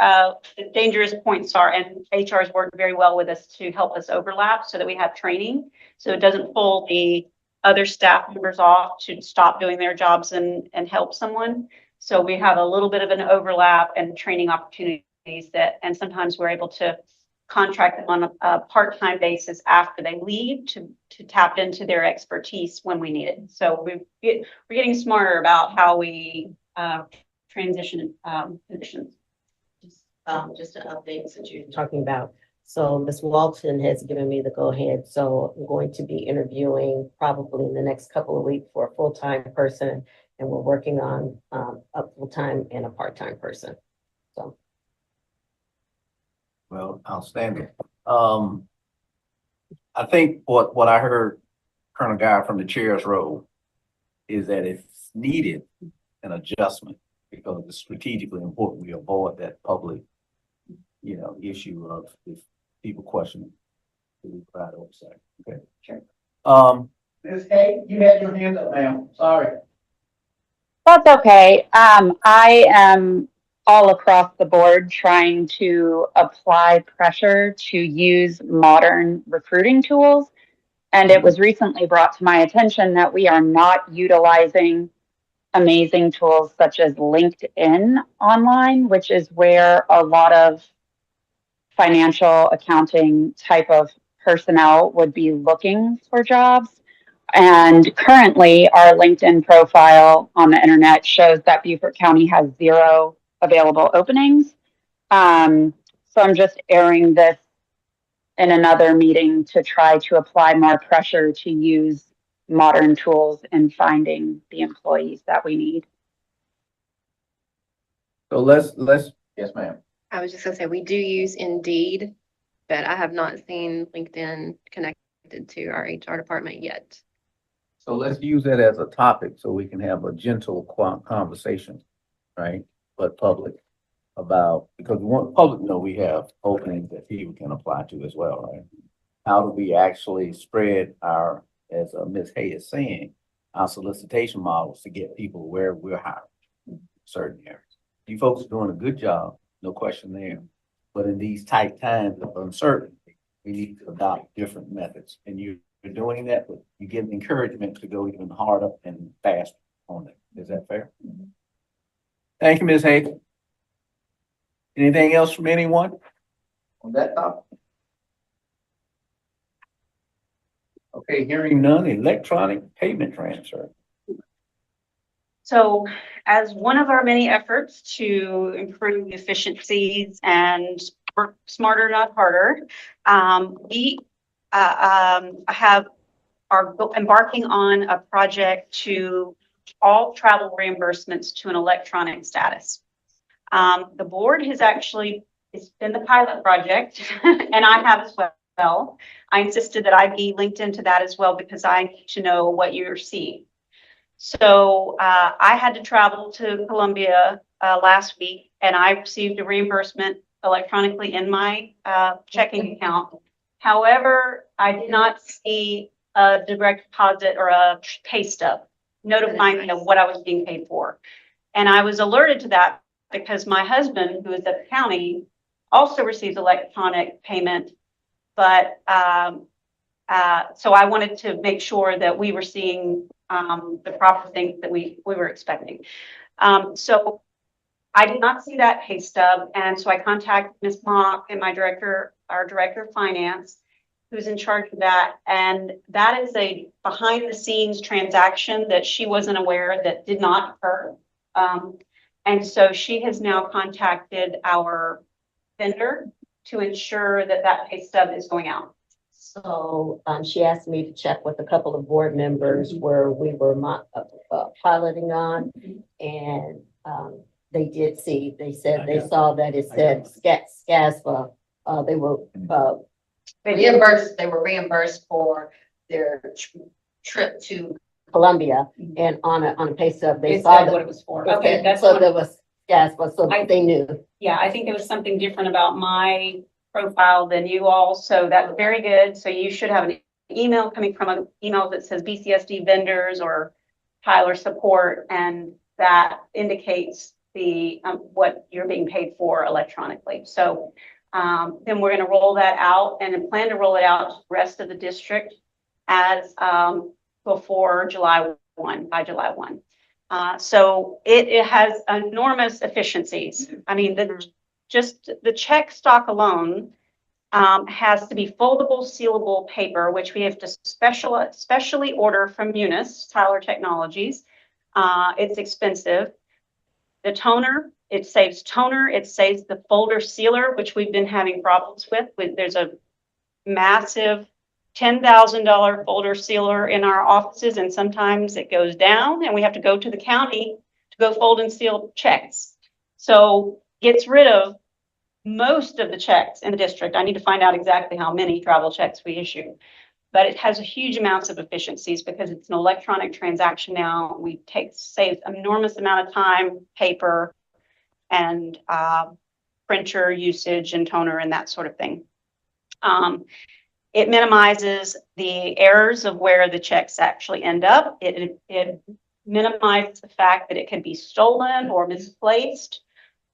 the dangerous points are, and HR has worked very well with us to help us overlap so that we have training. So it doesn't pull the other staff members off to stop doing their jobs and help someone. So we have a little bit of an overlap and training opportunities and sometimes we're able to contract them on a part-time basis after they leave to tap into their expertise when we need it. So we're getting smarter about how we transition positions. Just an update since you're talking about. So Ms. Walton has given me the go-ahead, so I'm going to be interviewing probably in the next couple of weeks for a full-time person, and we're working on a full-time and a part-time person. So. Well, outstanding. I think what I heard Colonel Guy from the chair's role is that if needed an adjustment, because it's strategically important, we avoid that public, issue of if people question, we provide oversight. Okay. Sure. Ms. Hay, you had your hand up, ma'am. Sorry. That's okay. I am all across the board trying to apply pressure to use modern recruiting tools. And it was recently brought to my attention that we are not utilizing amazing tools such as LinkedIn online, which is where a lot of financial accounting type of personnel would be looking for jobs. And currently, our LinkedIn profile on the internet shows that Beaufort County has 0 available openings. So I'm just airing this in another meeting to try to apply more pressure to use modern tools in finding the employees that we need. So let's, yes, ma'am. I was just gonna say, we do use Indeed, but I have not seen LinkedIn connected to our HR department yet. So let's use that as a topic so we can have a gentle conversation, right? But public about, because we want public to know we have openings that people can apply to as well, right? How do we actually spread our, as Ms. Hay is saying, our solicitation models to get people where we're hiring in certain areas? You folks are doing a good job, no question there. But in these tight times of uncertainty, we need to adopt different methods. And you're doing that, but you give encouragement to go even harder and faster on it. Is that fair? Mm-hmm. Thank you, Ms. Hay. Anything else from anyone on that topic? Okay, hearing none, electronic payment transfer. So as one of our many efforts to improve efficiencies and work smarter, not harder, we are embarking on a project to all travel reimbursements to an electronic status. The board has actually, it's been the pilot project, and I have as well. I insisted that I be linked into that as well because I need to know what you're seeing. So I had to travel to Colombia last week, and I received a reimbursement electronically in my checking account. However, I did not see a direct deposit or a pay stub notifying me of what I was being paid for. And I was alerted to that because my husband, who is at the county, also receives electronic payment. But so I wanted to make sure that we were seeing the proper things that we were expecting. So I did not see that pay stub. And so I contacted Ms. Mock and our director of finance, who's in charge of that. And that is a behind the scenes transaction that she wasn't aware that did not occur. And so she has now contacted our vendor to ensure that that pay stub is going out. So she asked me to check with a couple of board members where we were piloting on, and they did see, they said they saw that it said SCASPA. They were reimbursed for their trip to Colombia, and on a pay stub, they saw what it was for. Okay, that's so there was SCASPA, so they knew. Yeah, I think there was something different about my profile than you all, so that's very good. So you should have an email coming from an email that says BCSD vendors or Tyler support, and that indicates the, what you're being paid for electronically. So then we're going to roll that out and plan to roll it out to the rest of the district as before by July 1. So it has enormous efficiencies. I mean, just the check stock alone has to be foldable, sealable paper, which we have to specially order from Munis, Tyler Technologies. It's expensive. The toner, it saves toner. It saves the folder sealer, which we've been having problems with. There's a massive $10,000 folder sealer in our offices, and sometimes it goes down and we have to go to the county to go fold and seal checks. So gets rid of most of the checks in the district. I need to find out exactly how many travel checks we issue, but it has huge amounts of efficiencies because it's an electronic transaction now. Saves enormous amount of time, paper, and printer usage and toner and that sort of thing. It minimizes the errors of where the checks actually end up. It minimizes the fact that it can be stolen or misplaced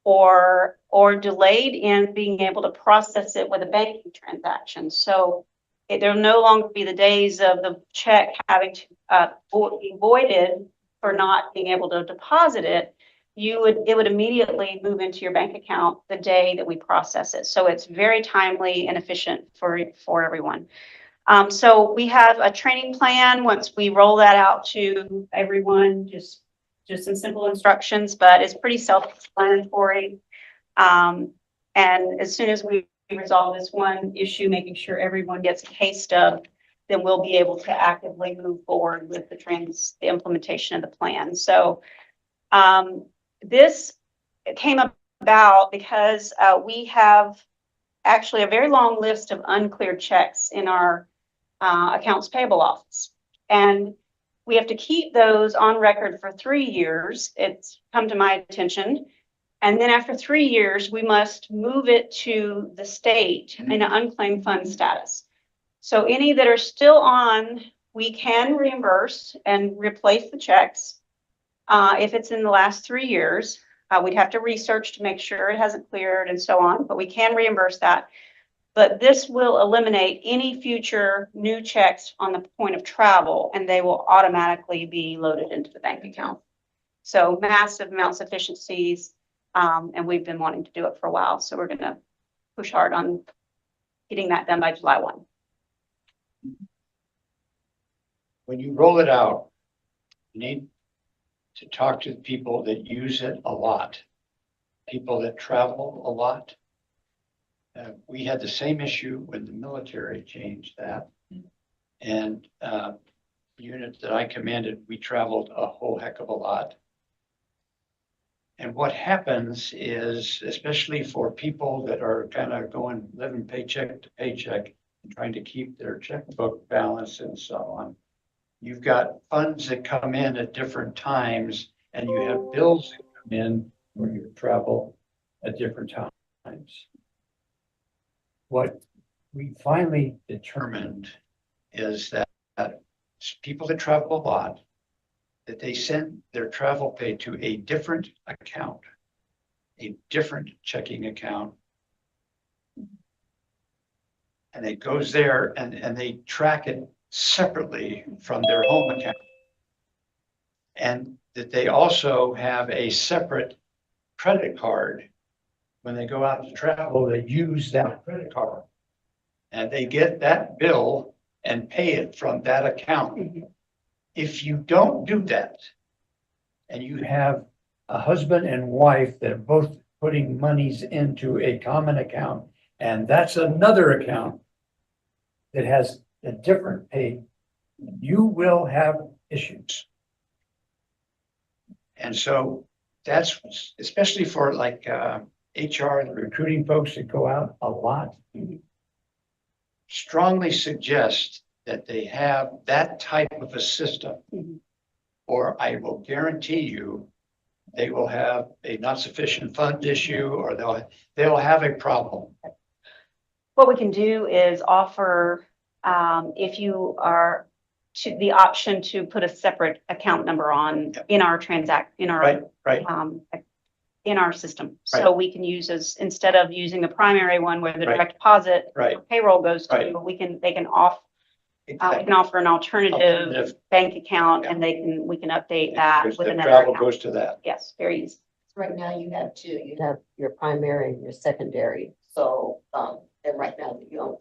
or delayed in being able to process it with a banking transaction. So there'll no longer be the days of the check having to be voided for not being able to deposit it. It would immediately move into your bank account the day that we process it. So it's very timely and efficient for everyone. So we have a training plan once we roll that out to everyone, just some simple instructions, but it's pretty self-explanatory. And as soon as we resolve this one issue, making sure everyone gets a pay stub, then we'll be able to actively move forward with the implementation of the plan. So this came about because we have actually a very long list of uncleared checks in our accounts payable office. And we have to keep those on record for 3 years. It's come to my attention. And then after 3 years, we must move it to the state in an unclaimed fund status. So any that are still on, we can reimburse and replace the checks. If it's in the last 3 years, we'd have to research to make sure it hasn't cleared and so on, but we can reimburse that. But this will eliminate any future new checks on the point of travel, and they will automatically be loaded into the bank account. So massive amounts of efficiencies, and we've been wanting to do it for a while. So we're going to push hard on getting that done by July 1. When you roll it out, you need to talk to the people that use it a lot, people that travel a lot. We had the same issue when the military changed that. And the unit that I commanded, we traveled a whole heck of a lot. And what happens is, especially for people that are kind of living paycheck to paycheck and trying to keep their checkbook balance and so on, you've got funds that come in at different times, and you have bills that come in for your travel at different times. What we finally determined is that people that travel a lot, that they send their travel pay to a different account, a different checking account. And it goes there and they track it separately from their home account. And that they also have a separate credit card. When they go out to travel, they use that credit card. And they get that bill and pay it from that account. Mm-hmm. If you don't do that, and you have a husband and wife that are both putting monies into a common account, and that's another account that has a different pay, you will have issues. And so that's especially for like HR and recruiting folks that go out a lot, strongly suggest that they have that type of a system, or I will guarantee you they will have a not sufficient fund issue, or they'll have a problem. What we can do is offer, if you are to the option to put a separate account number on in our Right. in our system. So we can use as, instead of using the primary one where the Right. direct deposit Right. payroll goes Right. to, we can offer an alternative bank account and we can update that Because with the another travel account. goes to that. Yes, very easy. Right now you have two, you have your primary and your secondary. So, and right now you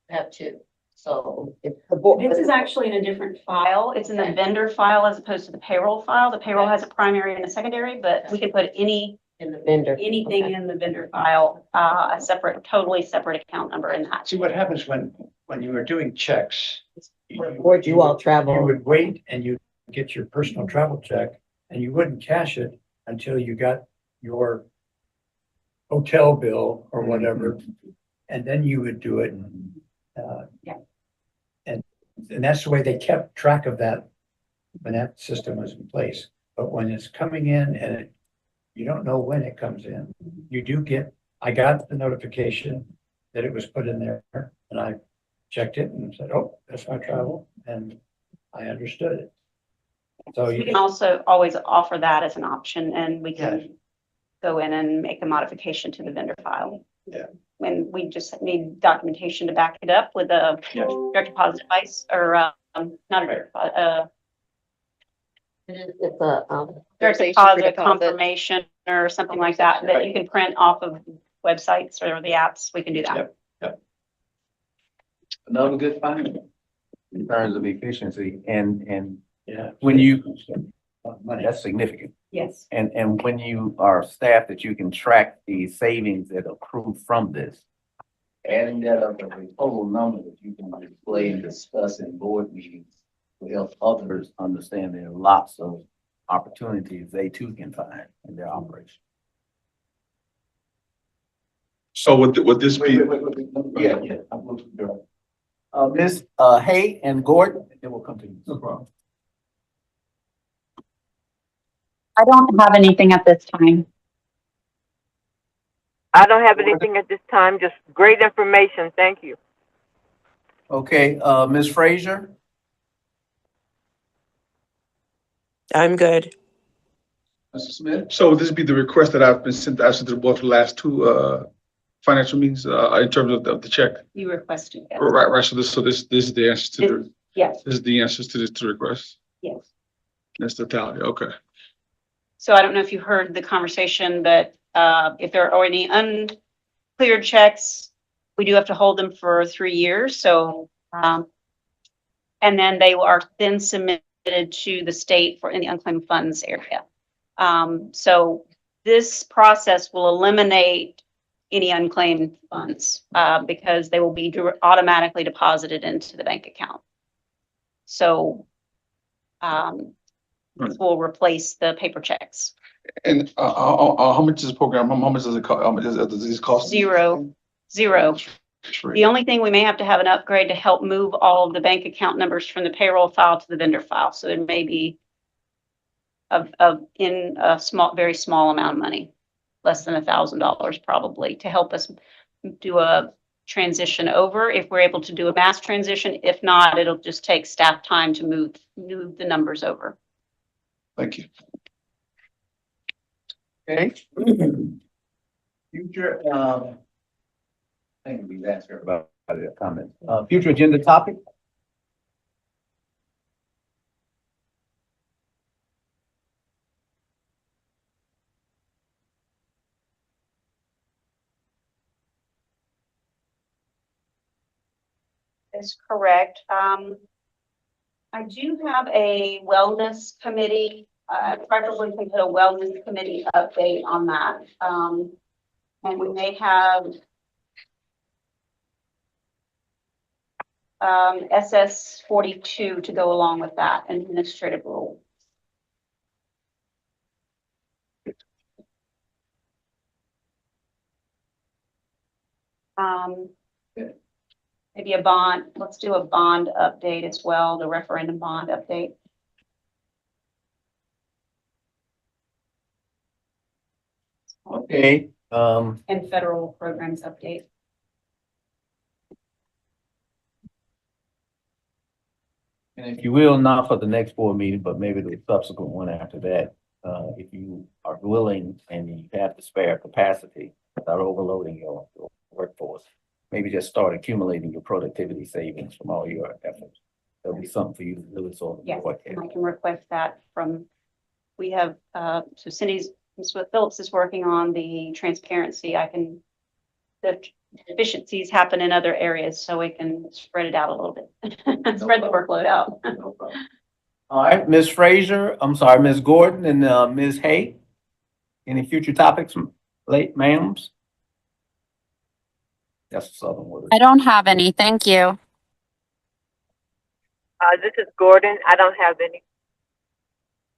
have two. So if the board. This is actually in a different file. It's in the vendor file as opposed to the payroll file. The payroll has a primary and a secondary, but we can put anything In the vendor. in the vendor file, a totally separate account number in that. See what happens when you were doing checks. Where'd you all travel? You would wait and you get your personal travel check and you wouldn't cash it until you got your hotel bill or whatever. And then you would do it. Yeah. And that's the way they kept track of that when that system was in place. But when it's coming in and you don't know when it comes in, you do get, I got the notification that it was put in there and I checked it and said, oh, that's my travel. And I understood it. So We you, can also always offer that as an option and we can go in and make a modification to the vendor file. Yeah. When we just need documentation to back it up with a direct deposit device or, not a direct deposit, It's a, direct Authorization for deposit deposit. confirmation or something like that, that you can print off of websites or the apps. We can do that. Yep. Another good finding in terms of efficiency and yeah. when you, that's significant. Yes. And when you are staffed that you can track the savings that accrue from this, adding that up to the total number that you can display and discuss in board meetings will help others understand there are lots of opportunities they too can find in their operation. So would this be, Yeah. Ms. Hay and Gordon, then we'll come to you. No problem. I don't have anything at this time. I don't have anything at this time, just great information. Thank you. Okay, Ms. Frazier? I'm good. Mr. Smith? so would this be the request that I've been sent to the board for the last two financial meetings in terms of the check? You requested that. Right. So this is the answer to the, Yes, this is the answers to the request. yes. That's the tally. Okay. So I don't know if you heard the conversation, but if there are any uncleared checks, we do have to hold them for 3 years. So, and then they are then submitted to the state for in the unclaimed funds area. So this process will eliminate any unclaimed funds because they will be automatically deposited into the bank account. So this will replace the paper checks. And how much is the program? How much does it cost? How much does this cost? Zero. The only thing, we may have to have an upgrade to help move all of the bank account numbers from the payroll file to the vendor file. So it may be in a very small amount of money, less than $1,000 probably, to help us do a transition over if we're able to do a mass transition. If not, it'll just take staff time to move the numbers over. Thank you. Okay. Future, I think we've asked everybody a comment. Future agenda topic? Is correct. I do have a wellness committee. Preferably can put a wellness committee update on that. And we may have SS 42 to go along with that administrative rule. Maybe a bond, let's do a bond update as well, the referendum bond update. Okay, And federal programs update. 'Cause And if you will, not for the next board meeting, but maybe the subsequent one after that, if you are willing and you have the spare capacity without overloading your workforce, maybe just start accumulating your productivity savings from all your efforts. There'll be something for you to really sort of Yes, look and at. I can request that from, we have, so Cindy's, Ms. Phillips is working on the transparency. The efficiencies happen in other areas, so we can spread it out a little bit. Spread the workload out. No problem. All right, Ms. Frazier, I'm sorry, Ms. Gordon and Ms. Hay. Any future topics, late ma'ams? That's a southern word. I don't have any. Thank you. This is Gordon. I don't have any.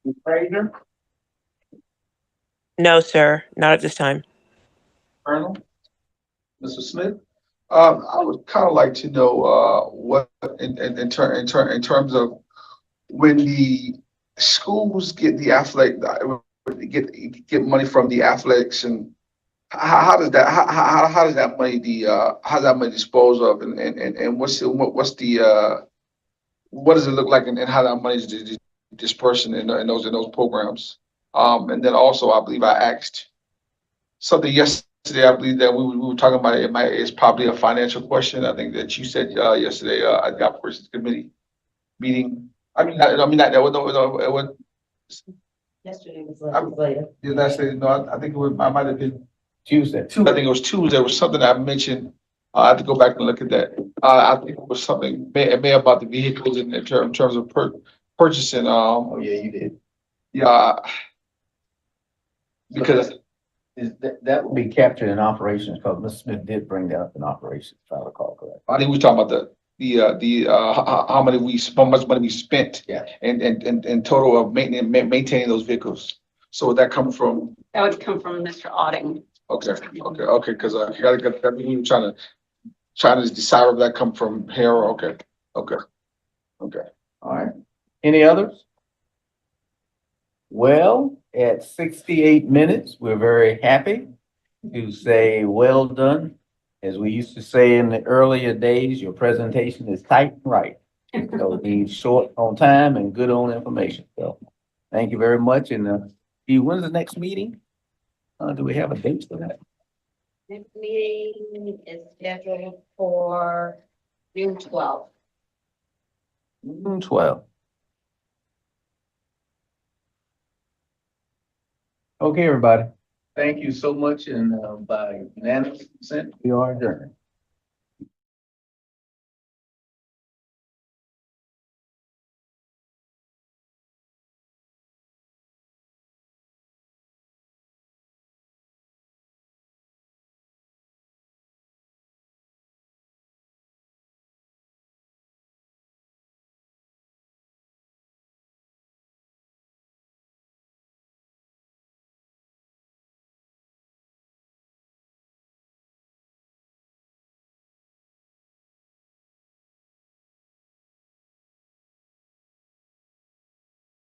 Ms. Frazier, No, sir, not at this time. Colonel, Mr. Smith? I would kind of like to know, what, in terms of when the schools get the athletic, get money from the athletics, and how does that, how does that money, how's that money disposed of, and what's the, what does it look like, and how that money is dispersed in those programs? And then also, I believe I asked something yesterday. I believe that we were talking about it. It's probably a financial question. I think that you said yesterday at the operations committee meeting. Not that. No, Yesterday was I'm- later. did I say no? I think it was. I might have been Tuesday. two. I think it was Tuesday. There was something I mentioned. I have to go back and look at that. I think it was something may about the vehicles in terms of purchasing. Oh, yeah, you did. Yeah, because That would be captured in operations, because Mr. Smith did bring that up in operations, if I recall correctly. I think we talking about how much money we spent. Yeah. And total of maintaining those vehicles. So would that come from, That would come from Mr. Otting. okay, because I gotta get that, we were trying to decide if that come from here or, okay. All right. Any others? Well, at 68 minutes, we're very happy to say, well done. As we used to say in the earlier days, your presentation is tight and right. So be short on time and good on information. So thank you very much. And when's the next meeting? Do we have a date for that? Next meeting is scheduled for June 12th. June 12. Okay, everybody. Thank you so much. And by unanimous consent, we are adjourned.